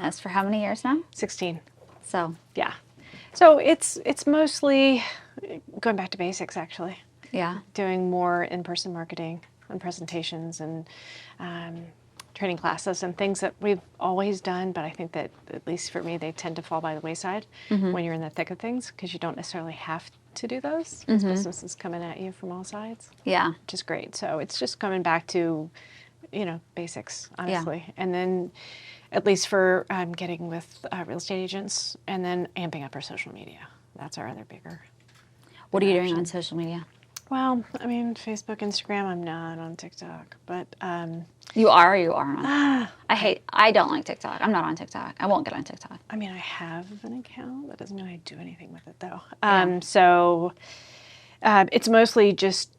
this for how many years now? 16. So Yeah. So it's mostly going back to basics, actually. yeah. Doing more in-person marketing and presentations and training classes and things that we've always done, but I think that, at least for me, they tend to fall by the wayside when you're in the thick of things, because you don't necessarily have to do those, because business is coming at you from all sides. Yeah. Which is great. So it's just coming back to, basics, honestly. And then, at least for getting with real estate agents, and then amping up our social media. That's our other bigger. What are you doing option. on social media? Well, I mean, Facebook, Instagram. I'm not on TikTok, but You are or you aren't? I don't like TikTok. I'm not on TikTok. I won't get on TikTok. I mean, I have an account. That doesn't mean I do anything with it, though. Yeah. So it's mostly just,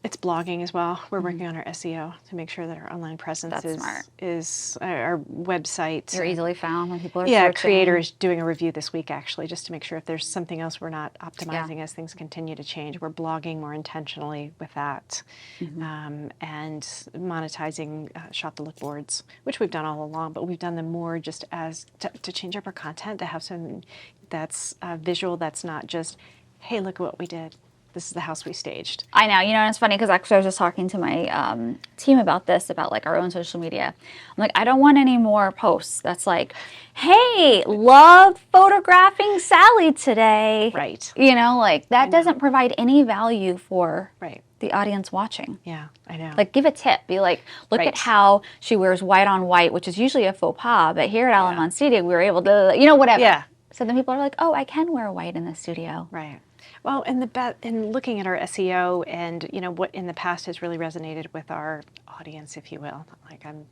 it's blogging as well. We're working on our SEO to make sure that our online presence That's smart. is our website. You're easily found when people are Yeah, searching. Creator's doing a review this week, actually, just to make sure if there's something else we're not optimizing as things continue to change. We're blogging more intentionally with that, and monetizing shop the look boards, which we've done all along, but we've done them more just as to change up our content, to have some that's visual, that's not just, hey, look at what we did. This is the house we staged. I know, and it's funny because actually I was just talking to my team about this, about like our own social media. I'm like, I don't want any more posts that's like, hey, love photographing Sally today. Right. Like that doesn't provide any value for the audience watching. Yeah, I know. Like give a tip. Be like, look at how she wears white on white, which is usually a faux pas, but here at Alamon Studio we were able to, whatever. Yeah. So then people are like, oh, I can wear white in the studio. Right. Well, in looking at our SEO and, what in the past has really resonated with our audience, if you will, like I'm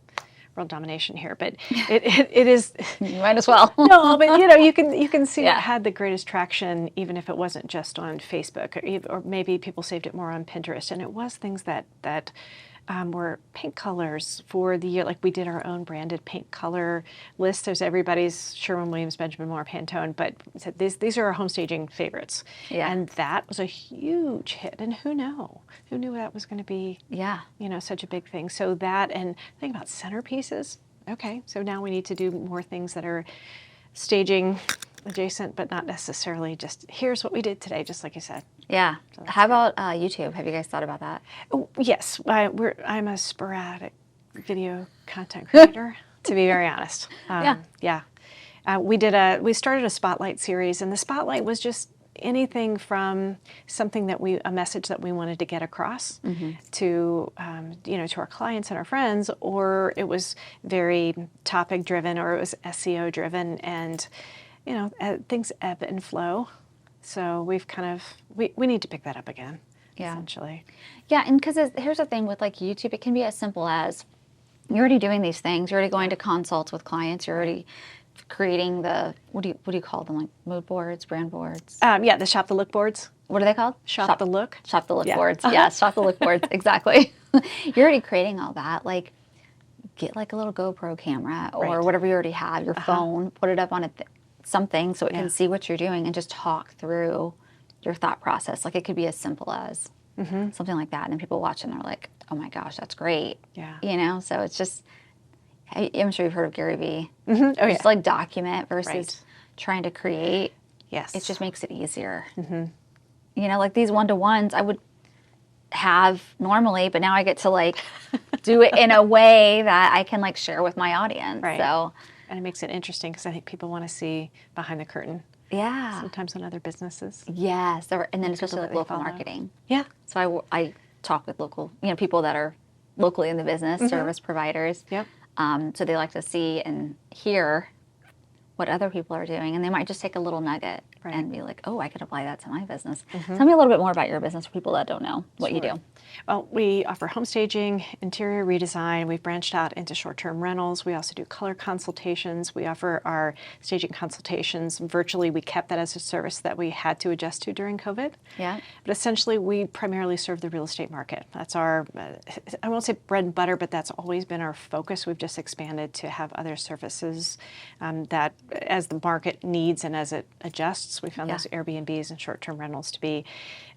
world domination here, but it is. You might as well. No, but you can see it had the greatest traction, even if it wasn't just on Facebook, or maybe people saved it more on Pinterest, and it was things that were paint colors for the year. Like we did our own branded paint color list. There's everybody's Sherwin-Williams, Benjamin Moore, Pantone, but said these are our home staging favorites. Yeah. And that was a huge hit. And who knew that was going to be, such a big thing. So that, and think about centerpieces. Okay, so now we need to do more things that are staging adjacent, but not necessarily just, here's what we did today, just like you said. Yeah. So how about YouTube? Have you guys thought about that? Oh, yes. I'm a sporadic video content creator, to be very honest. We started a Spotlight series, and the Spotlight was just anything from something a message that we wanted to get across to, to our clients and our friends, or it was very topic driven, or it was SEO driven, and things ebb and flow. So we've we need to pick that up again, essentially. Yeah, and because here's the thing with like YouTube, it can be as simple as you're already doing these things. You're already going to consults with clients. You're already creating the, what do you call them, like mood boards, brand boards? The Shop the Look boards. What are they called? Shop the Look. Shop the Look boards. Yeah, Shop the Look boards, exactly. You're already creating all that. Like, get like a little GoPro camera or whatever you already have, your phone, put it up on something so it can see what you're doing and just talk through your thought process. Like it could be as simple as something like that. And then people watch and they're like, oh my gosh, that's great. Yeah. So it's just, I'm sure you've heard of Gary Vee. Oh, yeah. Just like document versus trying to create. Yes. It just makes it easier. Like these one-to-ones I would have normally, but now I get to like do it in a way that I can like share with my audience. Right. So. And it makes it interesting because I think people want to see behind the curtain. Yeah. Sometimes in other businesses. Yes. And then especially like local marketing. Yeah. So I talk with local, people that are locally in the business, service providers. Yep. So they like to see and hear what other people are doing. And they might just take a little nugget and be like, oh, I could apply that to my business. Tell me a little bit more about your business for people that don't know what you do. Well, we offer home staging, interior redesign. We've branched out into short-term rentals. We also do color consultations. We offer our staging consultations virtually. We kept that as a service that we had to adjust to during COVID. Yeah. But essentially, we primarily serve the real estate market. That's our, I won't say bread and butter, but that's always been our focus. We've just expanded to have other services that, as the market needs and as it adjusts, we found those Airbnbs and short-term rentals to be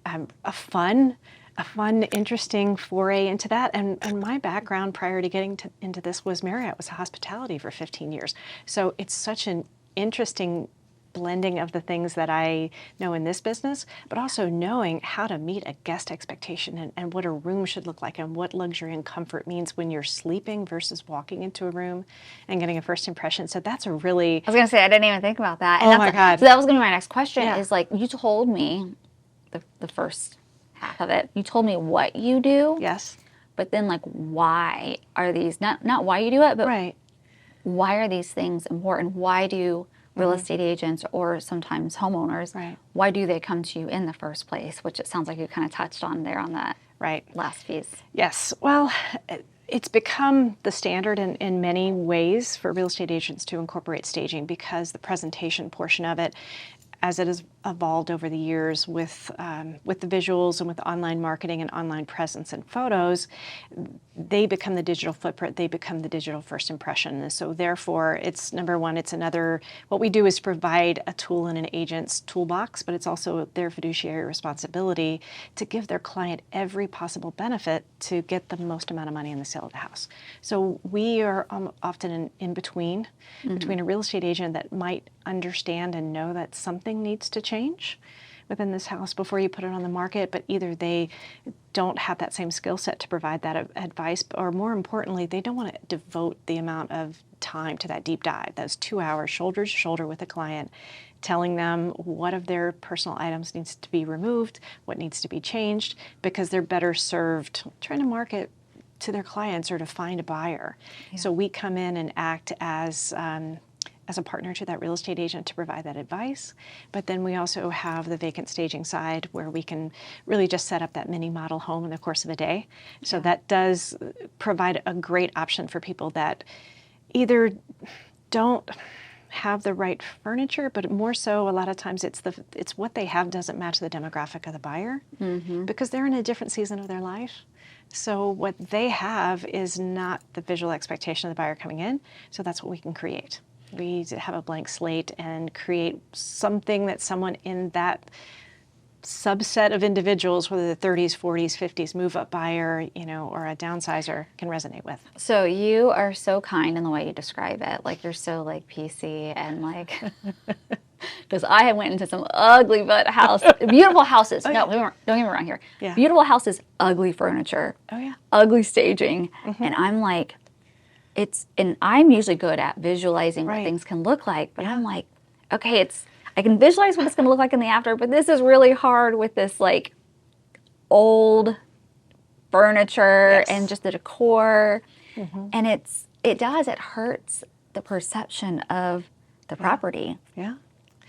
a fun, a fun, interesting foray into that. And my background prior to getting into this was Marriott, was hospitality for 15 years. So it's such an interesting blending of the things that I know in this business, but also knowing how to meet a guest expectation and what a room should look like and what luxury and comfort means when you're sleeping versus walking into a room and getting a first impression. So that's a really... I was going to say, I didn't even think about that. And my God. So that was going to be my next question is like, you told me the first half of it, you told me what you do. Yes. But then like, why are these, not why you do it, but why are these things important? Why do real estate agents or sometimes homeowners, why do they come to you in the first place? Which it sounds like you kind of touched on there on that last piece. Yes. Well, it's become the standard in many ways for real estate agents to incorporate staging because the presentation portion of it, as it has evolved over the years with the visuals and with online marketing and online presence and photos, they become the digital footprint, they become the digital first impression. And so therefore, it's number one, it's another, what we do is provide a tool in an agent's toolbox, but it's also their fiduciary responsibility to give their client every possible benefit to get the most amount of money in the sale of the house. So we are often in between a real estate agent that might understand and know that something needs to change within this house before you put it on the market, but either they don't have that same skill set to provide that advice, or more importantly, they don't want to devote the amount of time to that deep dive, those 2 hours shoulder to shoulder with a client, telling them what of their personal items needs to be removed, what needs to be changed, because they're better served trying to market to their clients or to find a buyer. So we come in and act as a partner to that real estate agent to provide that advice. But then we also have the vacant staging side where we can really just set up that mini model home in the course of a day. So that does provide a great option for people that either don't have the right furniture, but more so a lot of times it's what they have doesn't match the demographic of the buyer because they're in a different season of their life. So what they have is not the visual expectation of the buyer coming in. So that's what we can create. We have a blank slate and create something that someone in that subset of individuals, whether the 30s, 40s, 50s, move-up buyer, or a downsizer, can resonate with. So you are so kind in the way you describe it. Like you're so like PC and like, because I went into some ugly but beautiful houses. No, don't get me wrong here. Yeah. Beautiful houses, ugly furniture. Oh yeah. Ugly staging, and I'm like. And I'm usually good at visualizing what things can look like, but I'm like, okay, I can visualize what it's going to look like in the after, but this is really hard with this like old furniture and just the decor. And it hurts the perception of the property. Yeah.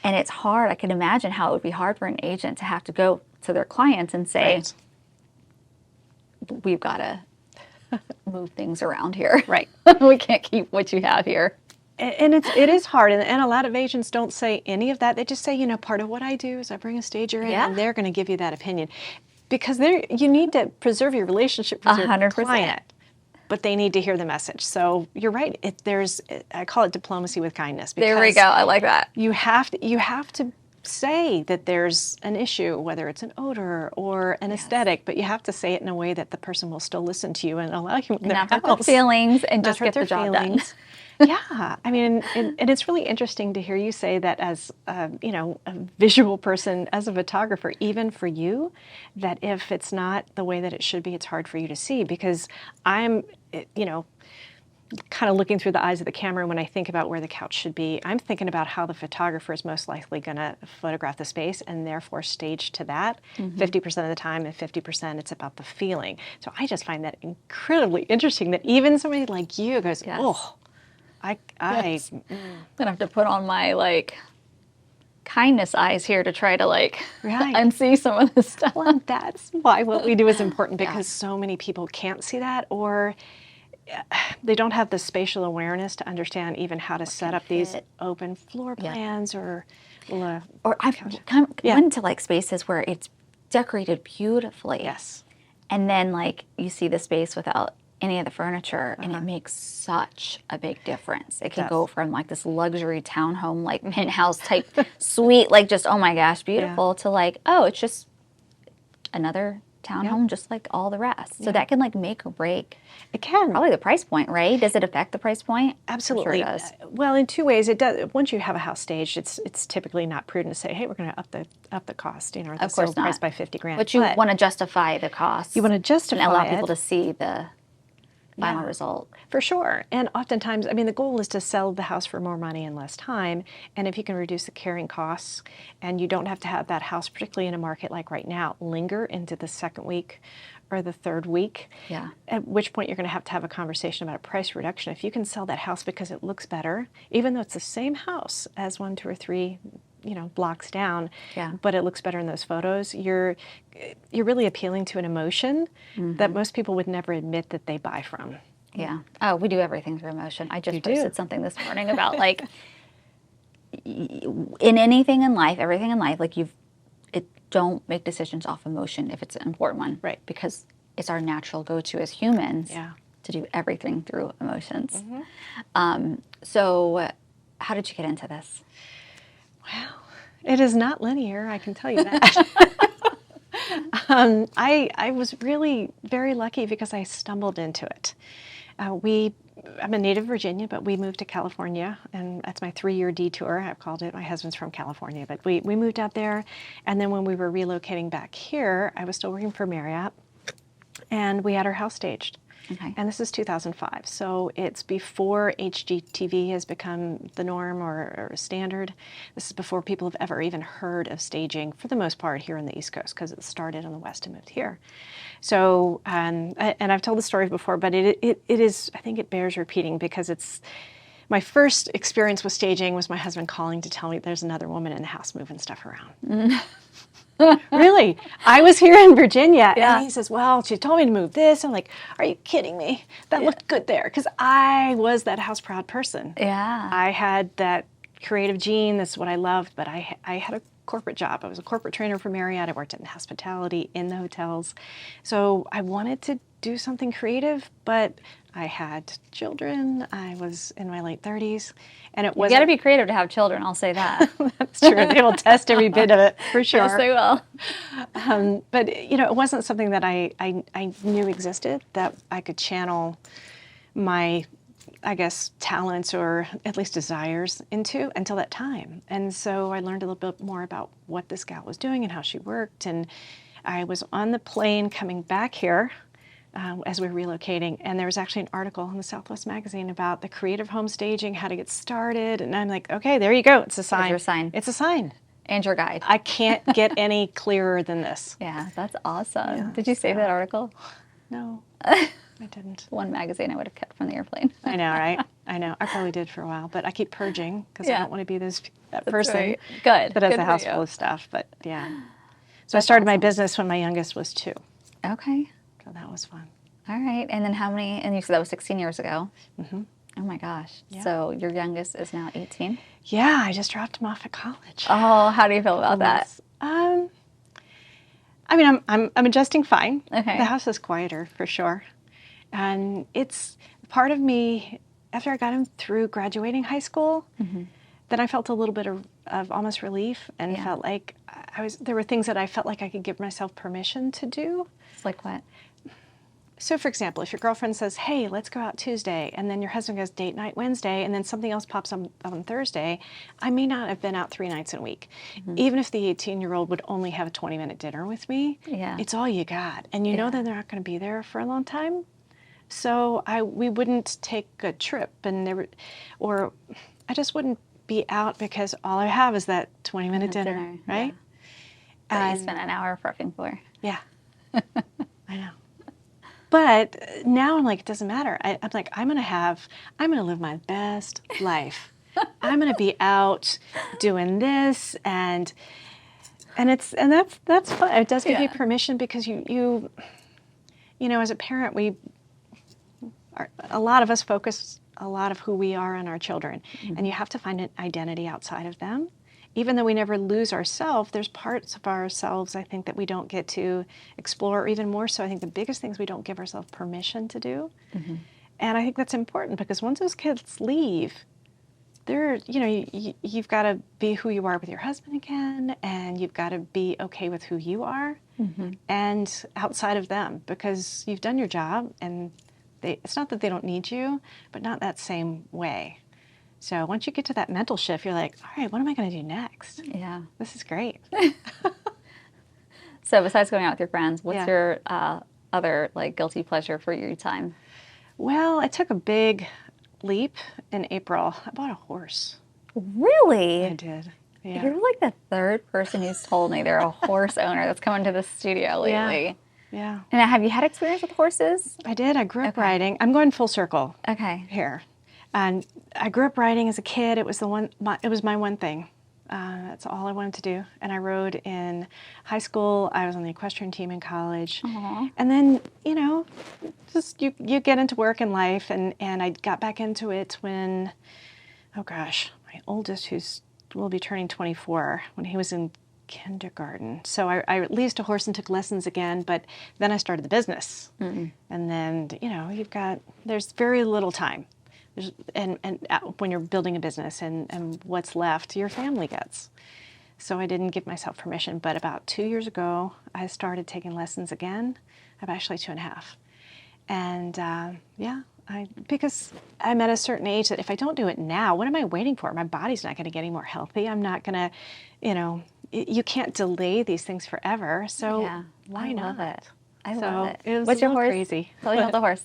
And it's hard. I can imagine how it would be hard for an agent to have to go to their clients and say, we've got to move things around here. Right. We can't keep what you have here. And it is hard. And a lot of agents don't say any of that. They just say, part of what I do is I bring a stager in and they're going to give you that opinion. Because you need to preserve your relationship with your 100%. client. But they need to hear the message. So you're right. I call it diplomacy with kindness. There we go. I like that. You have to say that there's an issue, whether it's an odor or an aesthetic, but you have to say it in a way that the person will still listen to you and allow you in their house. Not hurt their feelings and just get the job done. Yeah, I mean, and it's really interesting to hear you say that as a visual person, as a photographer, even for you, that if it's not the way that it should be, it's hard for you to see because I'm, kind of looking through the eyes of the camera when I think about where the couch should be. I'm thinking about how the photographer is most likely going to photograph the space and therefore stage to that 50% of the time, and 50% it's about the feeling. So I just find that incredibly interesting that even somebody like you goes, I'm going to have to put on my kindness eyes here to try to unsee some of this stuff. Well, that's why what we do is important because so many people can't see that or they don't have the spatial awareness to understand even how to set up these open floor plans or I've went into spaces where it's decorated beautifully. Yes. And then you see the space without any of the furniture and it makes such a big difference. It can go from this luxury townhome, penthouse type suite, just, oh my gosh, beautiful to oh, it's just another townhome just like all the rest. So that can like make or break. It can. Probably the price point, right? Does it affect the price point? Absolutely. I'm sure it does. Well, in two ways. It does. Once you have a house staged, it's typically not prudent to say, "Hey, we're going to up the cost, or the sale price by $50,000." But you want to justify the cost. You want to justify and allow it. people to see the final result. For sure. And oftentimes, I mean, the goal is to sell the house for more money in less time. And if you can reduce the carrying costs, and you don't have to have that house, particularly in a market like right now, linger into the second week or the third week, at which point you're going to have a conversation about a price reduction. If you can sell that house because it looks better, even though it's the same house as 1, 2, or 3 blocks down, but it looks better in those photos, you're really appealing to an emotion that most people would never admit that they buy from. Yeah. Oh, we do everything through emotion. I just posted something this morning about like in anything in life, everything in life, like don't make decisions off emotion if it's an important one. Right. Because it's our natural go-to as humans to do everything through emotions. So how did you get into this? Well, it is not linear, I can tell you that. I was really very lucky because I stumbled into it. I'm a native Virginia, but we moved to California, and that's my 3-year detour. I've called it. My husband's from California, but we moved out there, and then when we were relocating back here, I was still working for Marriott, and we had our house staged. Okay. And this is 2005, so it's before HGTV has become the norm or standard. This is before people have ever even heard of staging, for the most part, here on the East Coast, because it started on the West and moved here. So, and I've told the story before, but it is, I think it bears repeating, because it's, my first experience with staging was my husband calling to tell me there's another woman in the house moving stuff around. Really? I was here in Virginia, and he says, well, she told me to move this. I'm like, are you kidding me? That looked good there, because I was that house proud person. Yeah. I had that creative gene. That's what I loved, but I had a corporate job. I was a corporate trainer for Marriott. I worked in hospitality in the hotels. So I wanted to do something creative, but I had children. I was in my late 30s, and it wasn't... You got to be creative to have children, I'll say that. That's true. They will test every bit of it, for sure. Yes, they will. But, it wasn't something that I knew existed, that I could channel my, I guess, talents or at least desires into until that time. And so I learned a little bit more about what this gal was doing and how she worked. And I was on the plane coming back here as we were relocating, and there was actually an article in the Southwest Magazine about the creative home staging, how to get started. And I'm like, okay, there you go. It's a sign. There's your sign. It's a sign. And your guide. I can't get any clearer than this. Yeah, that's awesome. Yeah, did you save that article? No, I didn't. One magazine I would have kept from the airplane. I know, right? I know. I probably did for a while, but I keep purging because I don't want to be that person right. Good. that has a house full of stuff. But yeah. So I started my business when my youngest was 2. Okay. So that was fun. All right. And then how many, and you said that was 16 years ago. Mm-hmm. Oh my gosh. Yeah. So your youngest is now 18? Yeah, I just dropped him off at college. Oh, how do you feel about that? I mean, I'm adjusting fine. Okay. The house is quieter for sure. And it's part of me, after I got him through graduating high school, then I felt a little bit of almost relief, and felt like there were things that I felt like I could give myself permission to do. Like what? So, for example, if your girlfriend says, hey, let's go out Tuesday, and then your husband goes date night Wednesday, and then something else pops up on Thursday, I may not have been out 3 nights in a week. Even if the 18-year-old would only have a 20-minute dinner with me, it's all you got. And you know that they're not going to be there for a long time. So we wouldn't take a trip, or I just wouldn't be out because all I have is that 20-minute dinner, right? That you spent an hour prepping for. Yeah, I know. But now I'm like, it doesn't matter. I'm like, I'm going to live my best life. I'm going to be out doing this, and that's fun. It does give you permission, because you know, as a parent, a lot of us focus a lot of who we are on our children, and you have to find an identity outside of them. Even though we never lose ourselves, there's parts of ourselves, I think, that we don't get to explore, or even more so, I think the biggest things we don't give ourselves permission to do. And I think that's important, because once those kids leave, you've got to be who you are with your husband again, and you've got to be okay with who you are and outside of them, because you've done your job, and it's not that they don't need you, but not that same way. So once you get to that mental shift, you're like, all right, what am I going to do next? Yeah. This is great. So besides going out with your friends, what's your other like guilty pleasure for your time? Well, I took a big leap in April. I bought a horse. Really? I did. Yeah. You're like the third person who's told me they're a horse owner that's come into the studio lately. Yeah. And have you had experience with horses? I did. I grew up riding. I'm going full circle. Okay. Here. And I grew up riding as a kid. It was it was my one thing. That's all I wanted to do. And I rode in high school. I was on the equestrian team in college. Aww. And then, just you get into work and life. And I got back into it when, oh gosh, my oldest, will be turning 24, when he was in kindergarten. So I leased a horse and took lessons again, but then I started the business. And then, there's very little time. And when you're building a business, and what's left, your family gets. So I didn't give myself permission. But about 2 years ago, I started taking lessons again. I'm actually 2.5. And because I'm at a certain age that if I don't do it now, what am I waiting for? My body's not going to get any more healthy. I'm not going to, you can't delay these things forever. So why not? Love it. I love it. It was What's your horse? Crazy. Tell me about the horse.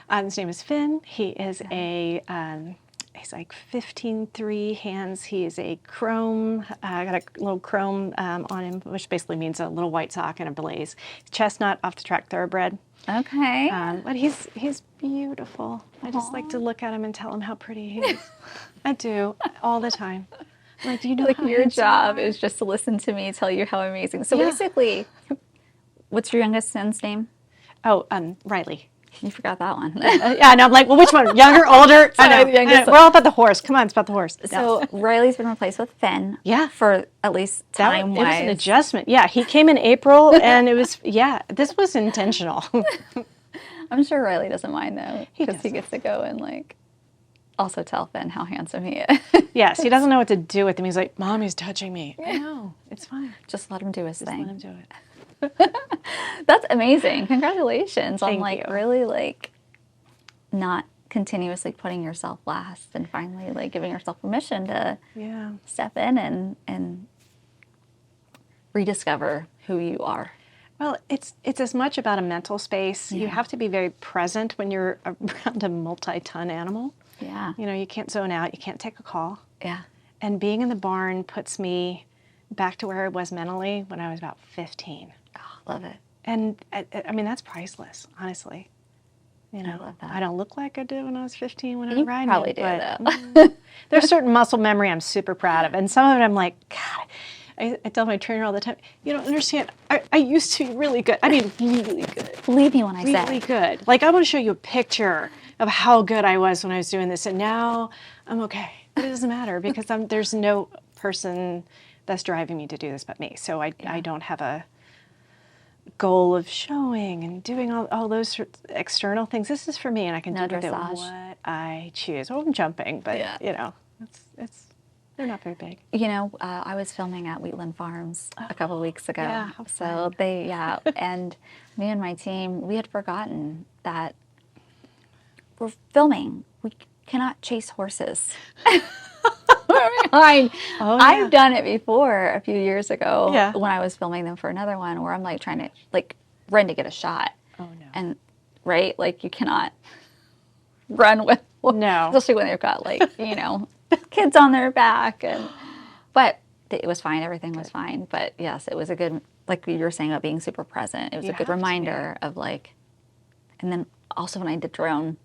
His name is Finn. He is he's like 15.3 hands. He is a chrome, got a little chrome on him, which basically means a little white sock and a blaze. Chestnut, off the track thoroughbred. Okay. But he's beautiful. I just like to look at him and tell him how pretty he is. I do, all the time. Like, do you know like how your job you are? is just to listen to me tell you how amazing. So basically, what's your youngest son's name? Oh, Riley. You forgot that one. Yeah, and I'm like, well, which one? Younger, older? I know. We're all about the horse. Come on, it's about the horse. So Riley's been replaced with Finn. Yeah. For at least time-wise. It was an adjustment. Yeah, he came in April, and it was, this was intentional. I'm sure Riley doesn't mind, though, because he doesn't. gets to go and, like, also tell Finn how handsome he is. Yes, he doesn't know what to do with him. He's like, Mom, he's touching me. I know. It's fine. Just let him do his thing. Let him do it. That's amazing. Congratulations on, Thank you. really, not continuously putting yourself last and finally, giving yourself permission to step in and rediscover who you are. Well, it's as much about a mental space. Yeah. You have to be very present when you're around a multi-ton animal. Yeah. You can't zone out. You can't take a call. Yeah. And being in the barn puts me back to where I was mentally when I was about 15. Oh, love it. And I mean, that's priceless, honestly. I love that. I don't look like I did when I was 15 when I You was riding. probably it, do, though. There's certain muscle memory I'm super proud of. And some of it I'm like, God, I tell my trainer all the time, you don't understand. I used to be really good. I mean, really good. Believe me when I say. Really good. Like, I want to show you a picture of how good I was when I was doing this. And now I'm okay. But it doesn't matter because there's no person that's driving me to do this but me. So I don't have a goal of showing and doing all those external things. This is for me, and I can do with it what I choose. Well, I'm jumping, but it's they're not very big. I was filming at Wheatland Farms a couple of weeks ago. Yeah, how fun. And me and my team, we had forgotten that we're filming. We cannot chase horses. I've done it before a few years ago when I was filming them for another one where I'm trying to run to get a shot. Oh no. And you cannot run with especially when they've got kids on their back but it was fine, everything was fine. But yes, it was a good, like you were saying about being super present, it was a good reminder of and then also when I did drone,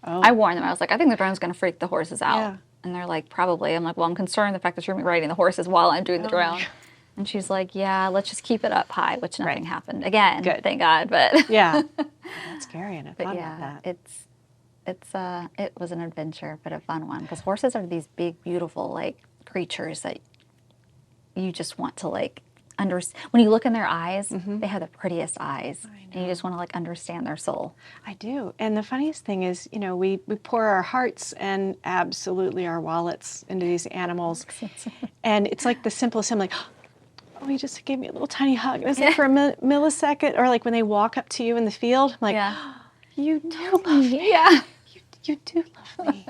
I warned them, I was like, I think the drone's going to freak the horses out. Yeah. And they're like, probably. I'm like, well, I'm concerned the fact that you're riding the horses while I'm doing the drone. And she's like, yeah, let's just keep it up high, which nothing happened. Again, thank God. But that's scary, and I thought about that. It was an adventure, but a fun one. Because horses are these big, beautiful, creatures that you just want to, when you look in their eyes, they have the prettiest eyes, and you just want to like understand their soul. I do. And the funniest thing is, we pour our hearts and absolutely our wallets into these animals. And it's like the simplest thing, like, oh, he just gave me a little tiny hug. And it's like for a millisecond, or like when they walk up to you in the field, I'm like, oh, you do love me. Yeah. You do love me.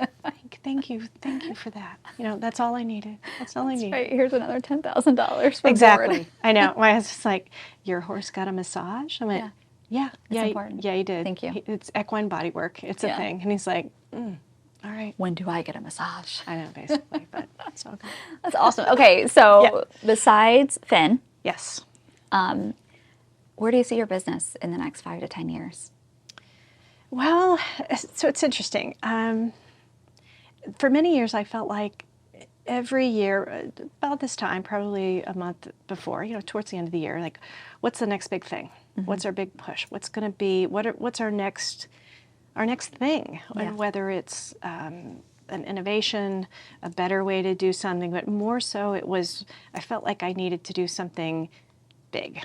Thank you for that. That's all I needed. That's all I needed. Right, here's another $10,000 for exactly. board. I know. My husband's like, your horse got a massage? I went, yeah, important. Yeah, he did. Thank you. It's equine body work. It's a thing. And he's like, all right. When do I get a massage? I know, basically, but it's all good. That's awesome. Okay, so besides Finn, yes, where do you see your business in the next 5 to 10 years? Well, so it's interesting. For many years, I felt like every year, about this time, probably a month before, towards the end of the year, like, what's the next big thing? What's our big push? What's going to be? What's our next thing? Yeah. And whether it's an innovation, a better way to do something, but more so, I felt like I needed to do something big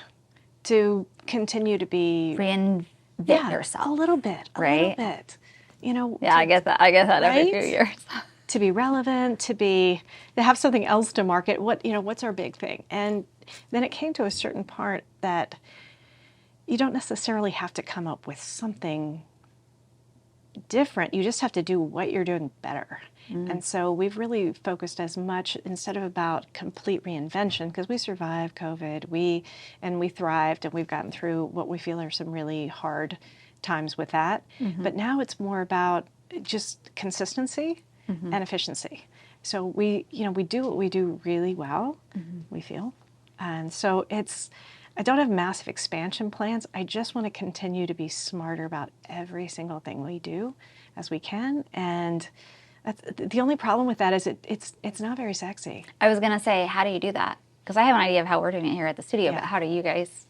to continue to be Reinvent yourself. A little bit, right? A little bit. Yeah, I get that. I get that every few years. To be relevant, to have something else to market. What's our big thing? And then it came to a certain part that you don't necessarily have to come up with something different. You just have to do what you're doing better. And so we've really focused as much, instead of about complete reinvention, because we survived COVID, we thrived, and we've gotten through what we feel are some really hard times with that. But now it's more about just consistency and efficiency. So we do what we do really well, we feel. And so I don't have massive expansion plans. I just want to continue to be smarter about every single thing we do as we can. And the only problem with that is it's not very sexy. I was going to say, how do you do that? Because I have an idea of how we're doing it here at the studio, but how do you guys?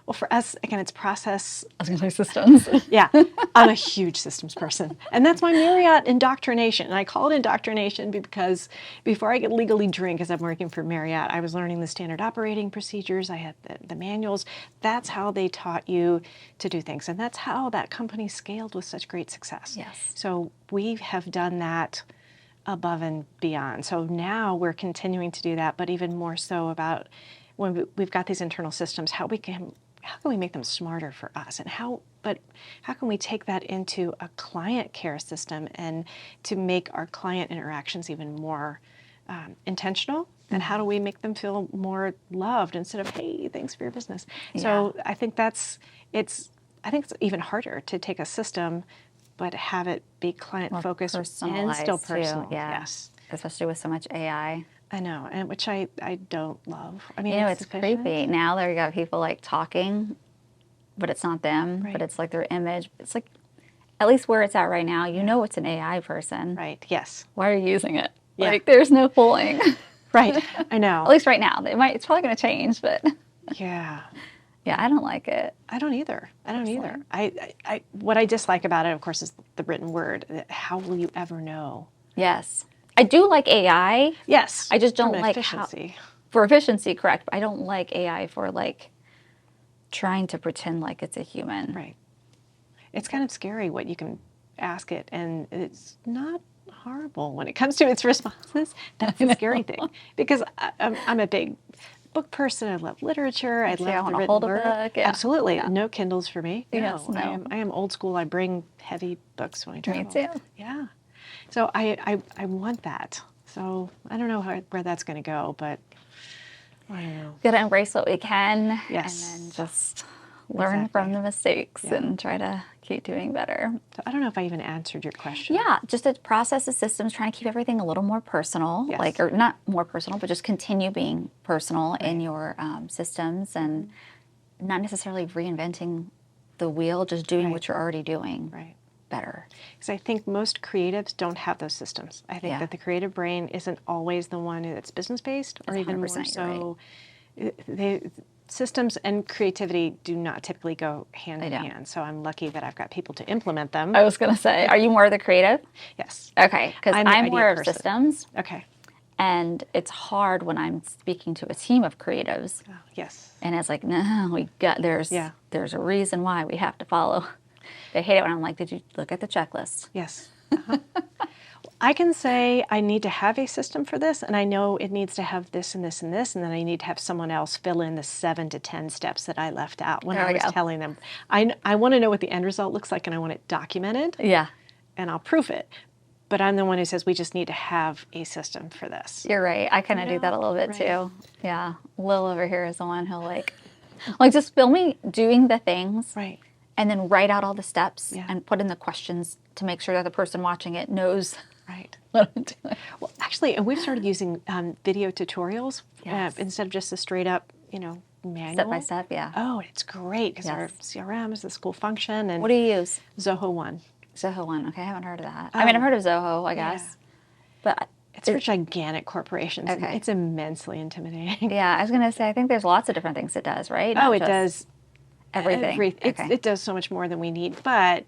Well, for us, again, it's process. I was going to say systems. Yeah, I'm a huge systems person. And that's my Marriott indoctrination. And I call it indoctrination because before I could legally drink, as I'm working for Marriott, I was learning the standard operating procedures. I had the manuals. That's how they taught you to do things. And that's how that company scaled with such great success. Yes. So we have done that above and beyond. So now we're continuing to do that, but even more so about when we've got these internal systems, how can we make them smarter for us, and how can we take that into a client care system and to make our client interactions even more intentional, and how do we make them feel more loved instead of, hey, thanks for your business. So I think it's even harder to take a system but have it be client focused and still personal. Too. Yeah. Yes, especially with so much AI. I know, and which I don't love. I mean, it's creepy. Now there you got people like talking, but it's not them, but it's like their image. It's like, at least where it's at right now, it's an AI person. Right, yes. Why are you using it? Yeah. Like, there's no fooling. Right, I know. At least right now. It's probably going to change, but. Yeah. Yeah, I don't like it. I don't either. I what I dislike about it, of course, is the written word. How will you ever know? Yes. I do like AI. Yes. I just don't like efficiency. For efficiency, correct. But I don't like AI for like trying to pretend like it's a human. Right. It's kind of scary what you can ask it, and it's not horrible when it comes to its responses. That's the scary thing, because I'm a big book person. I love literature. I love the written word. Book. Yeah. Absolutely. Yeah. No Kindles for me. Yes, no. I am old school. I bring heavy books when I travel. Me too. Yeah. So I want that. So I don't know where that's going to go, but I don't know. Got to embrace what we can. Yes. And then just learn from the mistakes and try to keep doing better. So I don't know if I even answered your question. Yeah, just a process of systems, trying to keep everything a little more personal, or not more personal, but just continue being personal in your systems, and not necessarily reinventing the wheel, just doing what you're already doing better. Because I think most creatives don't have those systems. I think that the creative brain isn't always the one that's business-based, or even more so. Systems and creativity do not typically go hand in hand. So I'm lucky that I've got people to implement them. I was going to say, are you more of the creative? Yes. Okay, because I'm more of systems. Okay. And it's hard when I'm speaking to a team of creatives. Oh, yes. And it's like, no, there's a reason why we have to follow. They hate it when I'm like, did you look at the checklist? Yes. I can say I need to have a system for this, and I know it needs to have this and this and this, and then I need to have someone else fill in the 7 to 10 steps that I left out when I was telling them. I want to know what the end result looks like, and I want it documented. Yeah. And I'll proof it. But I'm the one who says we just need to have a system for this. You're right. I kind of do that a little bit too. Yeah. Lil over here is the one who'll like just film me doing the things. Right. And then write out all the steps and put in the questions to make sure that the person watching it knows what I'm doing. Well, actually, and we've started using video tutorials instead of just a straight up, manual. Step by step, yeah. Oh, it's great because our CRM is this cool function. And what do you use? Zoho One. Zoho One. Okay, I haven't heard of that. I mean, I've heard of Zoho, I guess. But it's for gigantic corporations. Okay. It's immensely intimidating. Yeah, I was going to say, I think there's lots of different things it does, right? It does. Everything. It does so much more than we need, but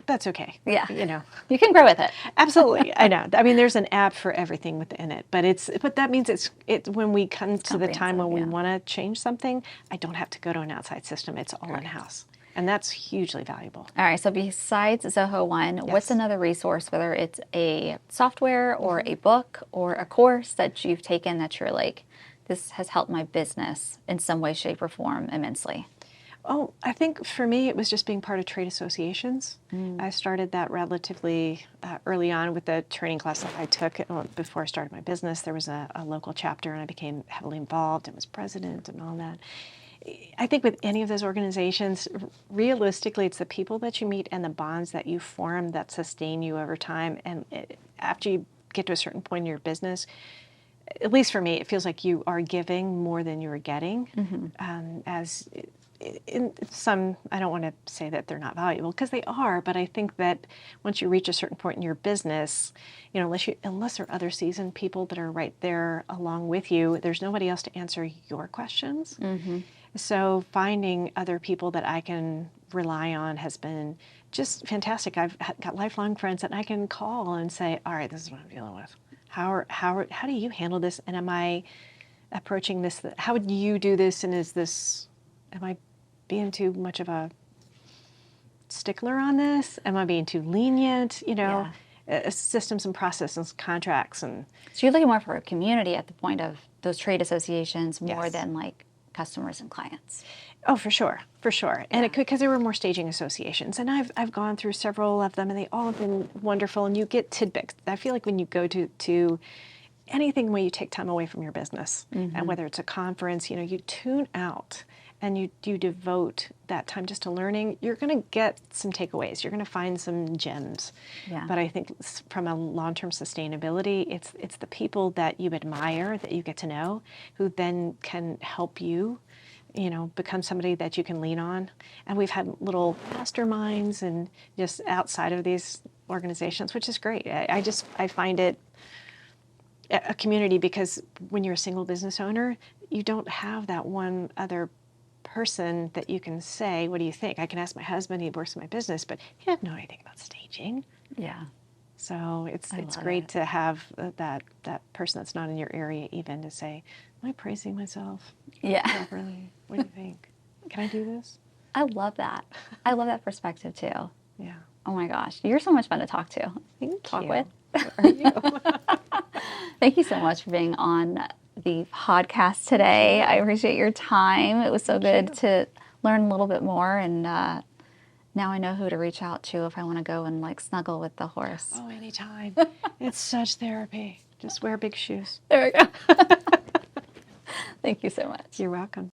that's okay. Yeah. You can grow with it. Absolutely. I know. I mean, there's an app for everything within it, but that means it's when we come to the time when we want to change something, I don't have to go to an outside system. It's all in-house. And that's hugely valuable. All right. So besides Zoho One, what's another resource, whether it's a software or a book or a course that you've taken that you're like, this has helped my business in some way, shape, or form immensely? Oh, I think for me, it was just being part of trade associations. I started that relatively early on with the training class that I took before I started my business. There was a local chapter, and I became heavily involved and was president and all that. I think with any of those organizations, realistically, it's the people that you meet and the bonds that you form that sustain you over time. And after you get to a certain point in your business, at least for me, it feels like you are giving more than you are getting. As in some, I don't want to say that they're not valuable because they are, but I think that once you reach a certain point in your business, unless there are other seasoned people that are right there along with you, there's nobody else to answer your questions. So finding other people that I can rely on has been just fantastic. I've got lifelong friends that I can call and say, all right, this is what I'm dealing with. How do you handle this? And am I approaching this? How would you do this? And am I being too much of a stickler on this? Am I being too lenient? Systems and processes, contracts. So you're looking more for a community at the point of those trade associations more than like customers and clients. Oh, for sure. And it could, because there were more staging associations, and I've gone through several of them, and they all have been wonderful. And you get tidbits. I feel like when you go to anything where you take time away from your business, and whether it's a conference, you tune out and you devote that time just to learning, you're going to get some takeaways. You're going to find some gems. Yeah. But I think from a long-term sustainability, it's the people that you admire, that you get to know, who then can help you, become somebody that you can lean on. And we've had little masterminds and just outside of these organizations, which is great. I find it a community, because when you're a single business owner, you don't have that one other person that you can say, what do you think? I can ask my husband, he works in my business, but he doesn't know anything about staging. Yeah. So it's great to have that person that's not in your area even to say, am I praising myself properly? What do you think? Can I do this? I love that. I love that perspective too. Yeah. Oh my gosh. You're so much fun to talk to. Talk with. Are you? Thank you so much for being on the podcast today. I appreciate your time. It was so good to learn a little bit more, and now I know who to reach out to if I want to go and snuggle with the horse. Oh, anytime. It's such therapy. Just wear big shoes. There we go. Thank you so much. You're welcome.